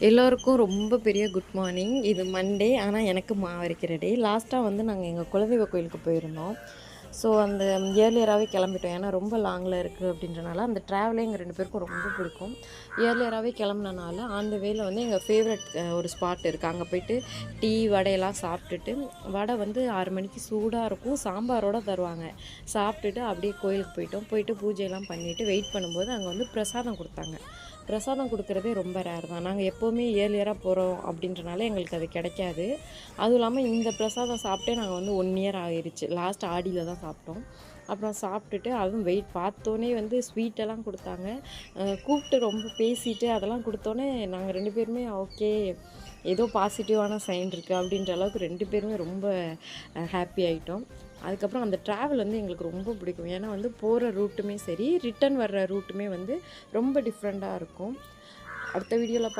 எல்லோருக்கும் ரொம்ப பெரிய குட் மார்னிங். இது மண்டே. ஆனால் எனக்கு மாவரைக்கிற டே. லாஸ்ட்டாக வந்து நாங்கள் எங்கள் குலதெய்வ கோயிலுக்கு போயிருந்தோம். ஸோ அந்த ஏர்லியராகவே கிளம்பிட்டோம். ஏன்னா ரொம்ப லாங்கில் இருக்குது அப்படின்றனால அந்த ட்ராவலே எங்கள் 2 பேருக்கும் ரொம்ப பிடிக்கும். ஏர்லியராகவே கிளம்புனனால அந்த வேல வந்து எங்கள் ஃபேவரட் ஒரு ஸ்பாட் இருக்குது. அங்கே போயிட்டு டீ வடையெல்லாம் சாப்பிட்டுட்டு, வடை வந்து 6 மணிக்கு சூடாக இருக்கும், சாம்பாரோடு தருவாங்க. சாப்பிட்டுட்டு அப்படியே கோயிலுக்கு போயிட்டோம். போயிட்டு பூஜையெல்லாம் பண்ணிவிட்டு வெயிட் பண்ணும்போது அங்கே வந்து பிரசாதம் கொடுத்தாங்க. பிரசாதம் கொடுக்குறதே ரொம்ப ரேர் தான். நாங்கள் எப்போவுமே இயர்லியராக போகிறோம் அப்படின்றனால எங்களுக்கு அது கிடைக்காது. அதுவும் இல்லாமல் இந்த பிரசாதம் சாப்பிட்டே நாங்கள் வந்து 1 இயர் ஆகிருச்சு. லாஸ்ட் ஆடியில் தான் சாப்பிட்டோம். அப்புறம் சாப்பிட்டுட்டு அதுவும் வெயிட் பார்த்தோன்னே வந்து ஸ்வீட்டெல்லாம் கொடுத்தாங்க. கூப்பிட்டு ரொம்ப பேசிட்டு அதெல்லாம் கொடுத்தோன்னே நாங்கள் 2 பேருமே ஓகே, ஏதோ பாசிட்டிவான சைன் இருக்குது அப்படின்ற அளவுக்கு 2 பேருமே ரொம்ப ஹாப்பி ஆகிட்டோம். அதுக்கப்புறம் அந்த ட்ராவல் வந்து எங்களுக்கு ரொம்ப பிடிக்கும். ஏன்னா வந்து போகிற ரூட்டுமே சரி, ரிட்டர்ன் வர்ற ரூட்டுமே வந்து ரொம்ப டிஃப்ரெண்ட்டாக இருக்கும். அடுத்த வீடியோவில்